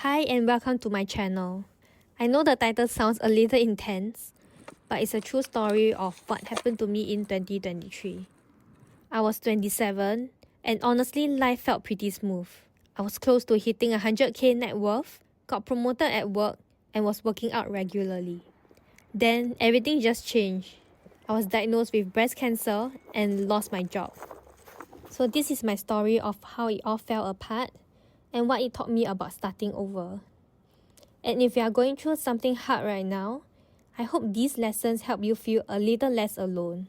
Hi and welcome to my channel. I know the title sounds a little intense, but it's a true story of what happened to me in 2023. I was 27 and honestly life felt pretty smooth. I was close to hitting 100k net worth, got promoted at work and was working out regularly. Then everything just changed. I was diagnosed with breast cancer and lost my job. So this is my story of how it all fell apart and what it taught me about starting over. And if you are going through something hard right now, I hope these lessons help you feel a little less alone.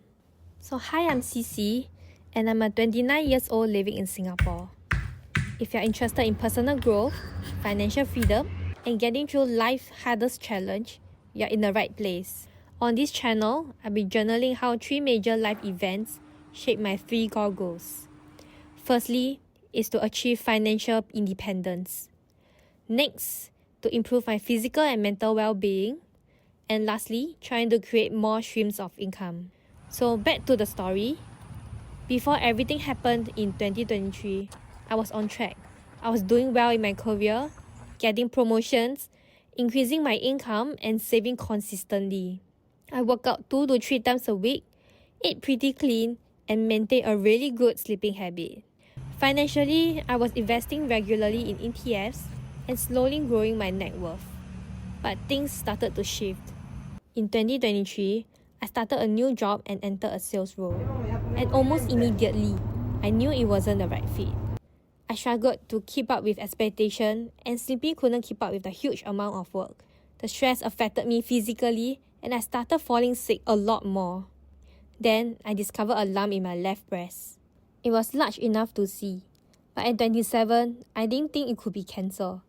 So hi, I'm Cici, and I'm a 29 years old living in Singapore. If you're interested in personal growth, financial freedom, and getting through life's hardest challenge, you're in the right place. On this channel, I'll be journaling how 3 major life events shaped my 3 core goals. Firstly, is to achieve financial independence. Next, to improve my physical and mental well-being. And lastly, trying to create more streams of income. So back to the story. Before everything happened in 2023, I was on track. I was doing well in my career, getting promotions, increasing my income and saving consistently. I work out 2 to 3 times a week, ate pretty clean, and maintained a really good sleeping habit. Financially, I was investing regularly in ETFs and slowly growing my net worth. But things started to shift. In 2023, I started a new job and entered a sales role. And almost immediately, I knew it wasn't the right fit. I struggled to keep up with expectations and simply couldn't keep up with the huge amount of work. The stress affected me physically and I started falling sick a lot more. Then, I discovered a lump in my left breast. It was large enough to see, but at 27, I didn't think it could be cancer.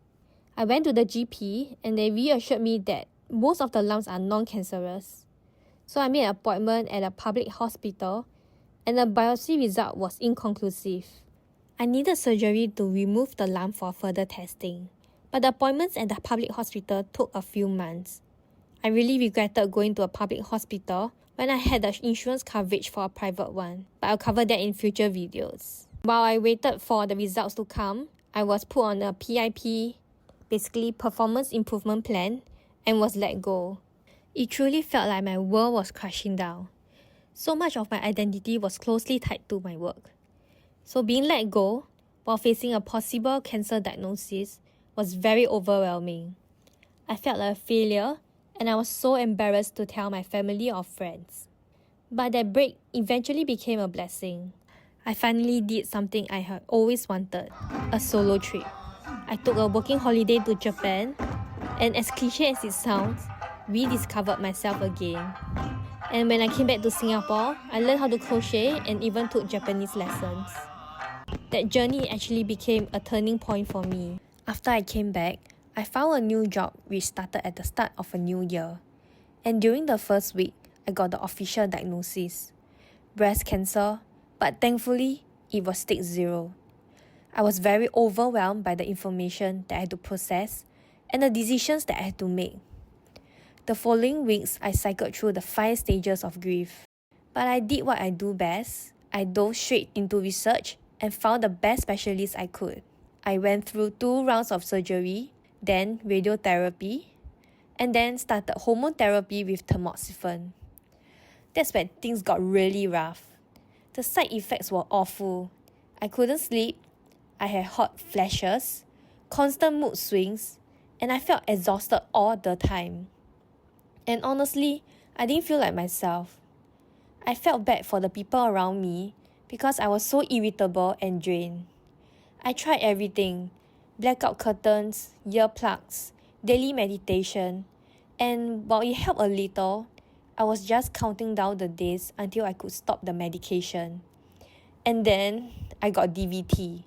I went to the GP and they reassured me that most of the lumps are non-cancerous. So I made an appointment at a public hospital and the biopsy result was inconclusive. I needed surgery to remove the lump for further testing, but the appointments at the public hospital took a few months. I really regretted going to a public hospital when I had the insurance coverage for a private one, but I'll cover that in future videos. While I waited for the results to come, I was put on a PIP, basically performance improvement plan, and was let go. It truly felt like my world was crashing down. So much of my identity was closely tied to my work. So being let go, while facing a possible cancer diagnosis, was very overwhelming. I felt like a failure, and I was so embarrassed to tell my family or friends. But that break eventually became a blessing. I finally did something I had always wanted, a solo trip. I took a working holiday to Japan, and as cliche as it sounds, rediscovered myself again. And when I came back to Singapore, I learned how to crochet and even took Japanese lessons. That journey actually became a turning point for me. After I came back, I found a new job which started at the start of a new year. And during the first week, I got the official diagnosis. Breast cancer, but thankfully, it was stage 0. I was very overwhelmed by the information that I had to process and the decisions that I had to make. The following weeks, I cycled through the 5 stages of grief. But I did what I do best. I dove straight into research and found the best specialist I could. I went through 2 rounds of surgery, then radiotherapy, and then started hormone therapy with tamoxifen. That's when things got really rough. The side effects were awful. I couldn't sleep, I had hot flashes, constant mood swings, and I felt exhausted all the time. And honestly, I didn't feel like myself. I felt bad for the people around me because I was so irritable and drained. I tried everything. Blackout curtains, earplugs, daily meditation, and while it helped a little, I was just counting down the days until I could stop the medication. And then I got DVT.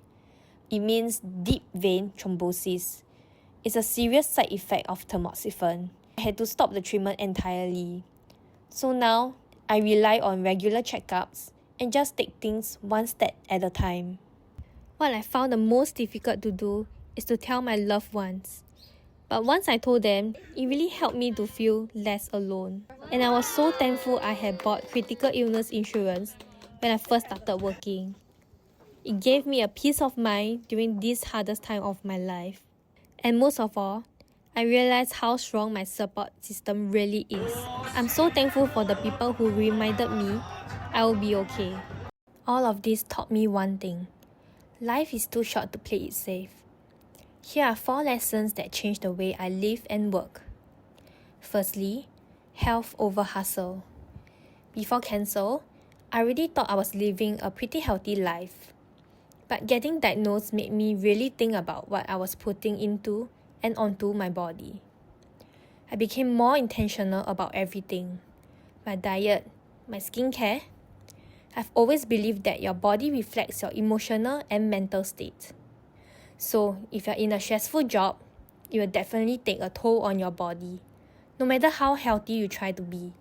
It means deep vein thrombosis. It's a serious side effect of tamoxifen. I had to stop the treatment entirely. So now, I rely on regular checkups and just take things one step at a time. What I found the most difficult to do is to tell my loved ones. But once I told them, it really helped me to feel less alone. And I was so thankful I had bought critical illness insurance when I first started working. It gave me a peace of mind during this hardest time of my life. And most of all, I realized how strong my support system really is. I'm so thankful for the people who reminded me I will be okay. All of this taught me one thing. Life is too short to play it safe. Here are 4 lessons that changed the way I live and work. Firstly, health over hustle. Before cancer, I already thought I was living a pretty healthy life. But getting diagnosed made me really think about what I was putting into and onto my body. I became more intentional about everything. My diet, my skincare. I've always believed that your body reflects your emotional and mental state. So, if you're in a stressful job, it will definitely take a toll on your body, no matter how healthy you try to be.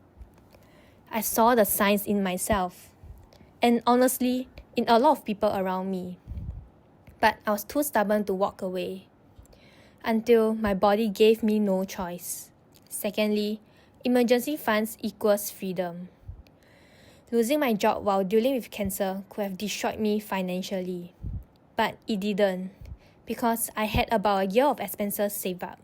I saw the signs in myself, and honestly, in a lot of people around me. But I was too stubborn to walk away, until my body gave me no choice. Secondly, emergency funds equals freedom. Losing my job while dealing with cancer could have destroyed me financially. But it didn't, because I had about a year of expenses saved up.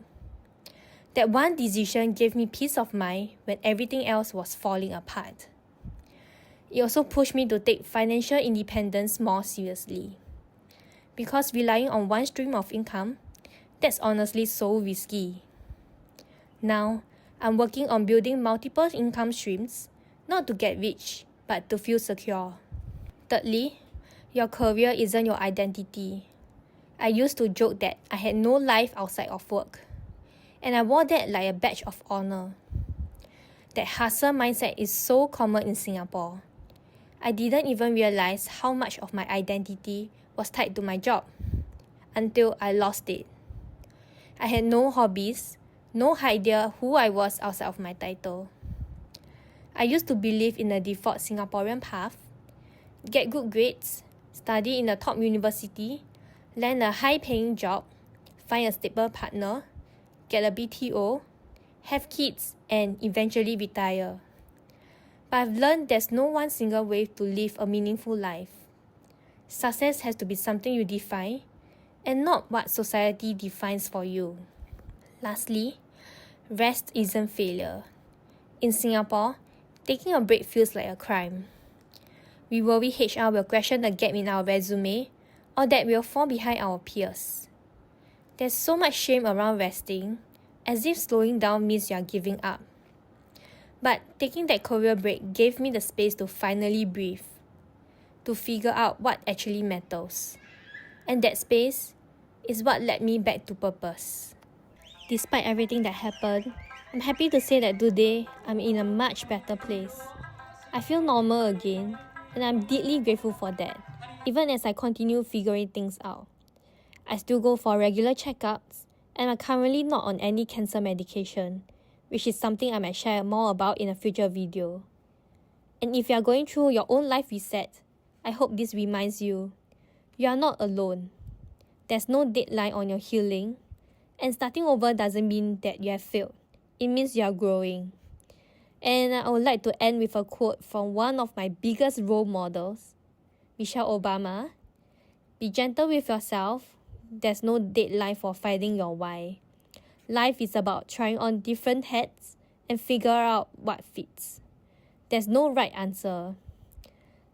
That one decision gave me peace of mind when everything else was falling apart. It also pushed me to take financial independence more seriously. Because relying on one stream of income, that's honestly so risky. Now, I'm working on building multiple income streams, not to get rich, but to feel secure. Thirdly, your career isn't your identity. I used to joke that I had no life outside of work, and I wore that like a badge of honor. That hustle mindset is so common in Singapore. I didn't even realize how much of my identity was tied to my job until I lost it. I had no hobbies, no idea who I was outside of my title. I used to believe in the default Singaporean path: get good grades, study in a top university, land a high-paying job, find a stable partner, get a BTO, have kids, and eventually retire. But I've learned there's no one single way to live a meaningful life. Success has to be something you define, and not what society defines for you. Lastly, rest isn't failure. In Singapore, taking a break feels like a crime. We worry HR will question the gap in our resume, or that we'll fall behind our peers. There's so much shame around resting, as if slowing down means you're giving up. But taking that career break gave me the space to finally breathe, to figure out what actually matters. And that space is what led me back to purpose. Despite everything that happened, I'm happy to say that today I'm in a much better place. I feel normal again, and I'm deeply grateful for that, even as I continue figuring things out. I still go for regular checkups, and I'm currently not on any cancer medication, which is something I might share more about in a future video. And if you are going through your own life reset, I hope this reminds you, you are not alone. There's no deadline on your healing, and starting over doesn't mean that you have failed. It means you are growing. And I would like to end with a quote from one of my biggest role models, Michelle Obama. Be gentle with yourself. There's no deadline for finding your why. Life is about trying on different hats and figure out what fits. There's no right answer.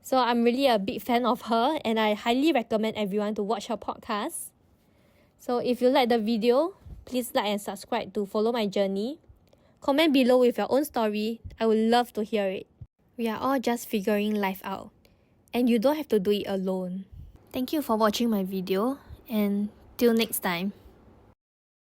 So I'm really a big fan of her, and I highly recommend everyone to watch her podcast. So if you like the video, please like and subscribe to follow my journey. Comment below with your own story. I would love to hear it. We are all just figuring life out, and you don't have to do it alone. Thank you for watching my video, and till next time.